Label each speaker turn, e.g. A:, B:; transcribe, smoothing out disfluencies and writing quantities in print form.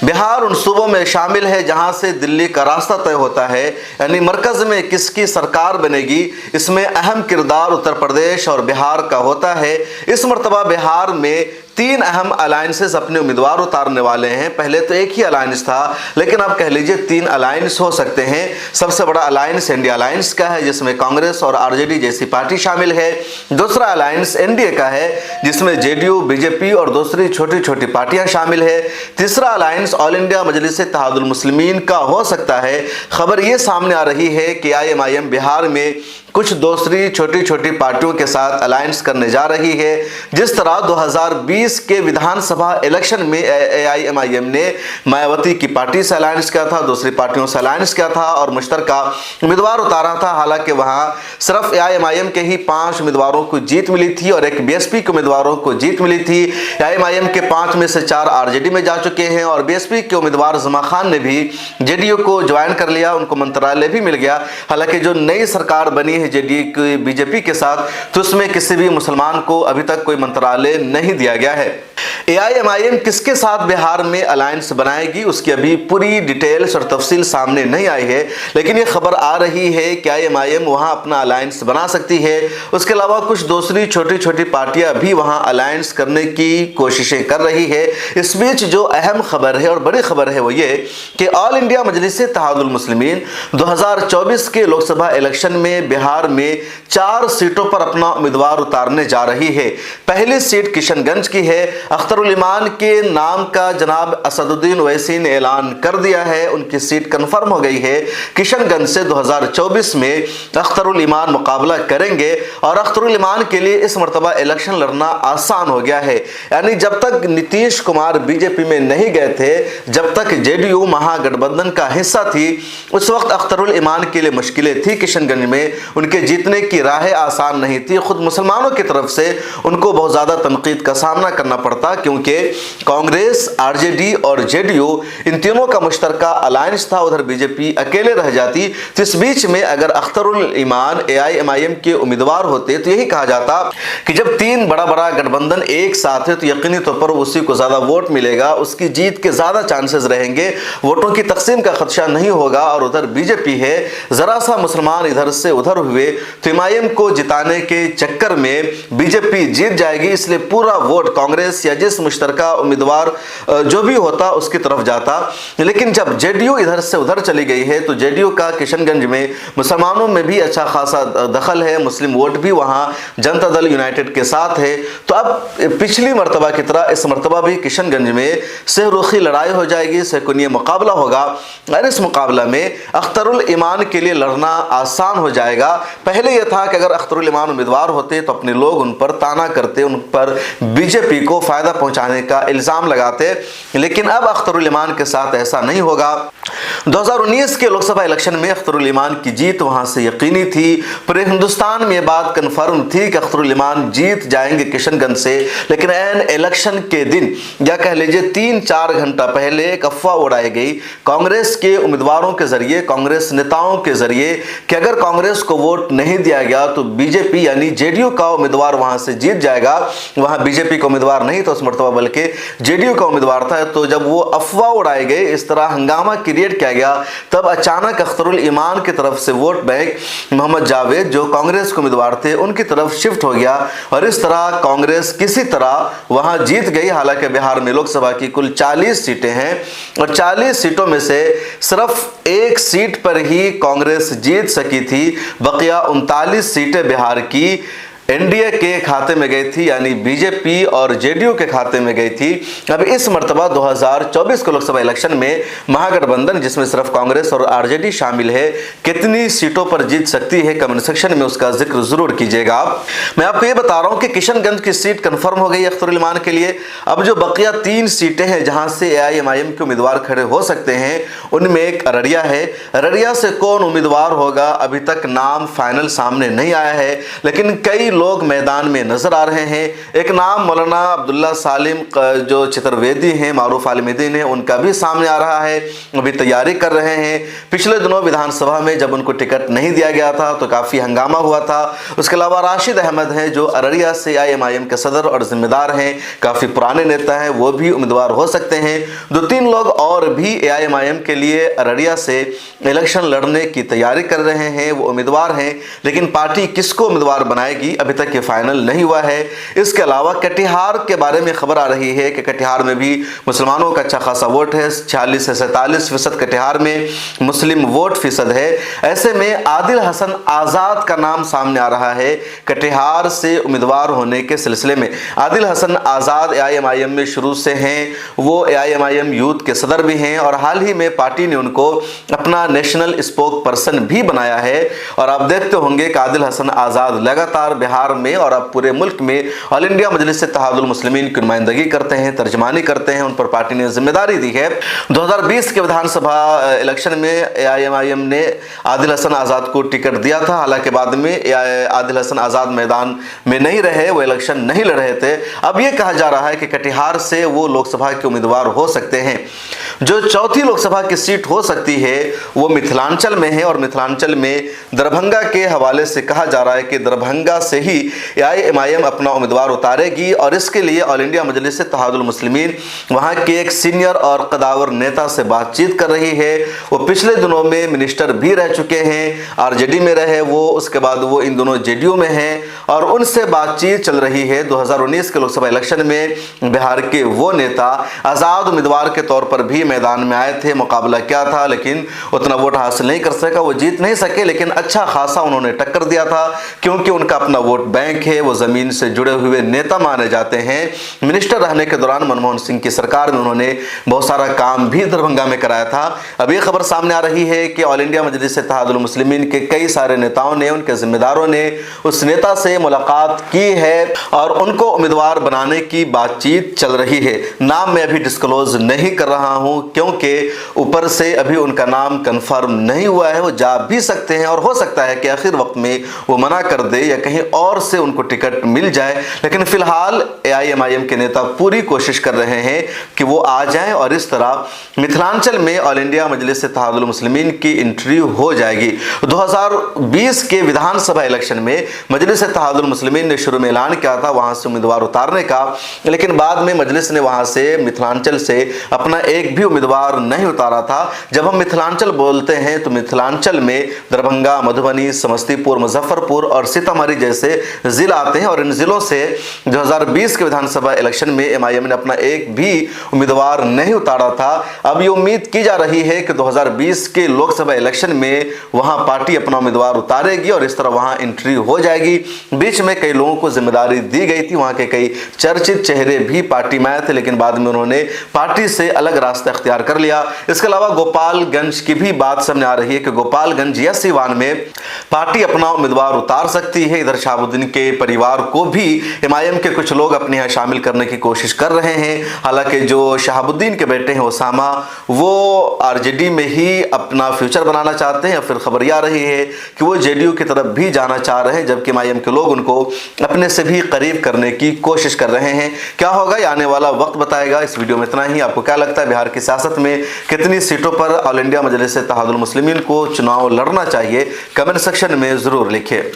A: बिहार उन सूबों में शामिल है जहां से दिल्ली का रास्ता तय होता है, यानी मरकज में किसकी सरकार बनेगी, इसमें अहम किरदार उत्तर प्रदेश और बिहार का होता है। इस मर्तबा बिहार में 3 अहम अलायंसेस अपने उम्मीदवार उतारने वाले हैं। पहले तो एक ही अलायंस था, लेकिन अब कह लीजिए 3 अलायंस हो सकते हैं। सबसे बड़ा अलायंस इंडिया अलायंस का है, जिसमें कांग्रेस और आरजेडी जैसी पार्टी शामिल है। दूसरा अलायंस एनडीए का है, जिसमें जेडीयू, बीजेपी और दूसरी छोटी छोटी पार्टियां शामिल है। तीसरा अलायंस ऑल इंडिया मजलिस इत्तेहादुल मुस्लिमीन का हो सकता है। खबर ये सामने आ रही है कि आईएमआईएम बिहार में कुछ दूसरी छोटी छोटी पार्टियों के साथ अलायंस करने जा रही है। जिस तरह 2020 के विधानसभा इलेक्शन में एआईएमआईएम ने मायावती की पार्टी से अलायंस किया था, दूसरी पार्टियों से अलायंस किया था और मुश्तरका उम्मीदवार उतारा था। हालांकि वहां सिर्फ एआईएमआईएम के ही 5 उम्मीदवारों को जीत मिली थी और एक बीएसपी के उम्मीदवारों को जीत मिली थी। एआईएमआईएम के 5 में से 4 आरजेडी में जा चुके हैं और बीएसपी के उम्मीदवार जमा खान ने भी जेडीयू को ज्वाइन कर लिया, उनको मंत्रालय भी मिल गया। हालांकि जो नई सरकार बनी है जेडीयू की बीजेपी के साथ, तो उसमें किसी भी मुसलमान को अभी तक कोई मंत्रालय नहीं दिया गया है। एआईएमआईएम किसके साथ बिहार में अलायंस बनाएगी, उसकी अभी पूरी डिटेल्स और तफसील सामने नहीं आई है, लेकिन ये खबर आ रही है कि एआईएमआईएम वहां अपना अलायंस बना सकती है। उसके अलावा कुछ दूसरी छोटी छोटी पार्टियां भी वहां अलायंस करने की कोशिशें कर रही है। इस बीच जो अहम खबर है और बड़ी खबर है वो ये कि ऑल इंडिया मजलिस इत्तेहादुल मुस्लिमीन 2024 के लोकसभा इलेक्शन में बिहार में 4 सीटों पर अपना उम्मीदवार उतारने जा रही है। पहली सीट किशनगंज की है। अख्तरुल इमान के नाम का जनाब असदुद्दीन ओवैसी ने ऐलान कर दिया है, उनकी सीट कंफर्म हो गई है। किशनगंज से 2024 में अख्तरुल इमान मुकाबला करेंगे और अख्तरुल इमान के लिए इस मर्तबा इलेक्शन लड़ना आसान हो गया है। यानी जब तक नीतीश कुमार बीजेपी में नहीं गए थे, जब तक जेडीयू महागठबंधन का हिस्सा थी, उस वक्त अख्तरुल इमान के लिए मुश्किलें थी। किशनगंज में उनके जीतने की राहें आसान नहीं थी। खुद मुसलमानों की तरफ से उनको बहुत ज्यादा तनकीद का सामना करना पड़ता, क्योंकि कांग्रेस, आरजेडी और जेडीयू इन तीनों का मुश्तरका अलायंस था। उधर बीजेपी अकेले रह जाती। तो इस बीच में अगर अख्तरुल ईमान एआईएमआईएम के उम्मीदवार होते तो यही कहा जाता कि जब 3 बड़ा बड़ा गठबंधन एक साथ है तो यकीनी तौर पर उसी को ज्यादा वोट मिलेगा, उसकी जीत के ज्यादा चांसेस रहेंगे, वोटों की तकसीम का खदशा नहीं होगा। और उधर बीजेपी है, जरा सा मुसलमान इधर से उधर हुए तो एमआईएम को जिताने के चक्कर में बीजेपी जीत जाएगी, इसलिए पूरा वोट कांग्रेस या जिस मुश्तरका उम्मीदवार जो भी होता उसकी तरफ जाता। लेकिन जब जेडीयू इधर से उधर चली गई है तो जेडीयू का किशनगंज में मुसलमानों में भी अच्छा खासा दखल है, मुस्लिम वोट भी वहां जनता दल यूनाइटेड के साथ है। तो अब पिछली मर्तबा की तरह इस मर्तबा भी किशनगंज में सहरुखी लड़ाई हो जाएगी, सहकुनी मुकाबला होगा और इस मुकाबला में अख्तरुल ईमान के लिए लड़ना आसान हो जाएगा। पहले यह था कि अगर अख्तरुल ईमान उम्मीदवार होते तो अपने लोग उन पर ताना करते, उन पर बीजेपी को फायदा पहुंचाने का इल्जाम लगाते, लेकिन अब अख्तरुल ईमान के साथ ऐसा नहीं होगा। 2019 के लोकसभा इलेक्शन में अख्तरुल ईमान की जीत वहां से यकीनी थी। पूरे हिंदुस्तान में यह बात कन्फर्म थी कि अख्तरुल ईमान जीत जाएंगे किशनगंज से। लेकिन एन इलेक्शन के दिन या कह लीजिए 3-4 घंटा पहले एक अफवाह उड़ाई गई कांग्रेस के उम्मीदवारों के जरिए, कांग्रेस नेताओं के जरिए, कि अगर कांग्रेस को वोट नहीं दिया गया तो बीजेपी यानी जेडीयू का उम्मीदवार वहां से जीत जाएगा। वहां बीजेपी का उम्मीदवार नहीं था उस मर्तबा, बल्कि जेडीयू का उम्मीदवार था। तो जब वो अफवाह उड़ाए गए, इस तरह हंगामा क्रिएट किया गया, तब अचानक अख्तरुल ईमान की तरफ से वोट बैंक मोहम्मद जावेद जो कांग्रेस के उम्मीदवार थे उनकी तरफ शिफ्ट हो गया और इस तरह कांग्रेस किसी तरह वहां जीत गई। हालांकि बिहार में लोकसभा की कुल 40 सीटें हैं और 40 सीटों में से सिर्फ एक सीट पर ही कांग्रेस जीत सकी थी। बकिया 39 सीटें बिहार की एनडीए के खाते में गई थी, यानी बीजेपी और जेडीयू के खाते में गई थी। अब इस मर्तबा 2024 के लोकसभा इलेक्शन में महागठबंधन, जिसमें सिर्फ कांग्रेस और आरजेडी शामिल है, कितनी सीटों पर जीत सकती है, कमेंट सेक्शन में उसका जिक्र जरूर कीजिएगा। मैं आपको ये बता रहा हूं कि किशनगंज की सीट कंफर्म हो गई अख्तरुल ईमान के लिए। अब जो बकिया 3 सीटें हैं जहां से एआईएमआईएम के उम्मीदवार खड़े हो सकते हैं, उनमें एक अररिया है। अररिया से कौन उम्मीदवार होगा अभी तक नाम फाइनल सामने नहीं आया है, लेकिन कई लोग मैदान में नजर आ रहे हैं। एक नाम मौलाना अब्दुल्ला सालिम जो चतुर्वेदी हैं, मारूफ आलिम दीन है, उनका भी सामने आ रहा है, अभी तैयारी कर रहे हैं। पिछले दिनों विधानसभा में जब उनको टिकट नहीं दिया गया था तो काफ़ी हंगामा हुआ था। उसके अलावा राशिद अहमद हैं जो अररिया से AIMIM के सदर और जिम्मेदार हैं, काफ़ी पुराने नेता हैं, वो भी उम्मीदवार हो सकते हैं। 2-3 लोग और भी AIMIM के लिए अररिया से इलेक्शन लड़ने की तैयारी कर रहे हैं, वो उम्मीदवार हैं, लेकिन पार्टी किसको उम्मीदवार बनाएगी अभी तक ये फाइनल नहीं हुआ है। इसके अलावा कटिहार के बारे में खबर आ रही है कि कटिहार में भी मुसलमानों का अच्छा खासा वोट है, 46 से 47% कटिहार में मुस्लिम वोट फीसद है। ऐसे में आदिल हसन आज़ाद का नाम सामने आ रहा है कटिहार से उम्मीदवार होने के सिलसिले में। आदिल हसन आज़ाद AIMIM में शुरू से हैं, वो AIMIM यूथ के सदर भी हैं और हाल ही में पार्टी ने उनको अपना नेशनल स्पोक पर्सन भी बनाया है। और आप देखते होंगे कि आदिल हसन आज़ाद लगातार बिहार में और अब पूरे मुल्क में ऑल इंडिया मजलिस इत्तेहादुल मुस्लिमीन की नुमाइंदगी करते हैं, तर्जमानी करते हैं, उन पर पार्टी ने जिम्मेदारी दी है। 2020 के विधानसभा इलेक्शन में AIMIM ने आदिल हसन आज़ाद को टिकट दिया था, हालांकि बाद में आदिल हसन आज़ाद मैदान में नहीं रहे, वो इलेक्शन नहीं लड़ रहे थे। अब ये कहा जा रहा है कि कटिहार से वो लोकसभा के उम्मीदवार हो सकते हैं। जो चौथी लोकसभा की सीट हो सकती है वो मिथिलांचल में है और मिथिलांचल में दरभंगा के हवाले से कहा जा रहा है कि दरभंगा से ही AIMIM अपना उम्मीदवार उतारेगी और इसके लिए ऑल इंडिया मजलिस इत्तेहादुल मुस्लिमीन वहाँ के एक सीनियर और कदावर नेता से बातचीत कर रही है। वो पिछले दिनों में मिनिस्टर भी रह चुके हैं, RJD में रहे वो, उसके बाद वो इन दोनों JDU में हैं और उनसे बातचीत चल रही है। 2019 के लोकसभा इलेक्शन में बिहार के वो नेता आज़ाद उम्मीदवार के तौर पर भी मैदान में आए थे, मुकाबला क्या था, लेकिन उतना वोट हासिल नहीं कर सका, वो जीत नहीं सके, लेकिन अच्छा खासा उन्होंने टक्कर दिया था क्योंकि उनका अपना वोट बैंक है, वो ज़मीन से जुड़े हुए नेता माने जाते हैं। मिनिस्टर रहने के दौरान मनमोहन सिंह की सरकार में उन्होंने बहुत सारा काम भी दरभंगा में कराया था। अब ये खबर सामने आ रही है कि ऑल इंडिया मजलिस इत्तेहादुल मुस्लिमीन के कई सारे नेताओं ने, उनके जिम्मेदारों ने उस नेता से मुलाकात की है और उनको उम्मीदवार बनाने की बातचीत चल रही है। नाम मैं अभी डिस्क्लोज नहीं कर रहा हूं क्योंकि ऊपर से अभी उनका नाम कंफर्म नहीं हुआ है। वो जा भी सकते हैं और हो सकता है कि आखिर वक्त में वो मना कर दे या कहीं और से उनको टिकट मिल जाए, लेकिन फिलहाल AIMIM के नेता पूरी कोशिश कर रहे हैं कि वो आ जाएं और इस तरह मिथिलांचल में ऑल इंडिया मजलिस इत्तेहादुल मुस्लिमीन की एंट्री हो जाएगी। 2020 के विधानसभा इलेक्शन में मजलिस इत्तेहादुल मुस्लिमीन ने शुरू में ऐलान किया था वहां से उम्मीदवार उतारने का, लेकिन बाद में मजलिस ने वहां से मिथिलांचल से अपना एक भी उम्मीदवार नहीं उतारा था। जब हम मिथिलांचल बोलते हैं तो मिथिलांचल में दरभंगा, मधुबनी, समस्तीपुर, मुजफ्फरपुर और सीतामढ़ी जैसे जिले आते हैं और इन जिलों से 2020 के विधानसभा इलेक्शन में MIM ने अपना एक भी उम्मीदवार नहीं उतारा था। अब ये उम्मीद की जा रही है कि 2020 के लोकसभा इलेक्शन में वहां पार्टी अपना उम्मीदवार उतारेगी और इस तरह वहां एंट्री हो जाएगी। बीच में कई लोगों को जिम्मेदारी दी गई थी, वहां के कई चर्चित चेहरे भी पार्टी में आए थे, लेकिन बाद में उन्होंने पार्टी से अलग रास्ता इख्तियार कर लिया। इसके अलावा गोपालगंज की भी बात सामने आ रही है कि गोपालगंज या सीवान में पार्टी अपना उम्मीदवार उतार सकती है। इधर शहाबुद्दीन के परिवार को भी MIM के कुछ लोग अपने यहाँ शामिल करने की कोशिश कर रहे हैं। हालांकि जो शहाबुद्दीन के बेटे हैं ओसामा, वो RJD में ही अपना फ्यूचर बनाना चाहते हैं। फिर खबर यह आ रही है कि वो JDU की तरफ भी जाना चाह रहे हैं, जबकि MIM के लोग उनको अपने से भी करीब करने की कोशिश कर रहे हैं। क्या होगा ये आने वाला वक्त बताएगा। इस वीडियो में इतना ही। आपको क्या लगता है बिहार की सियासत में कितनी सीटों पर ऑल इंडिया मजलिस इत्तेहादुल मुस्लिमीन को चुनाव लड़ना चाहिए? कमेंट सेक्शन में जरूर लिखिए।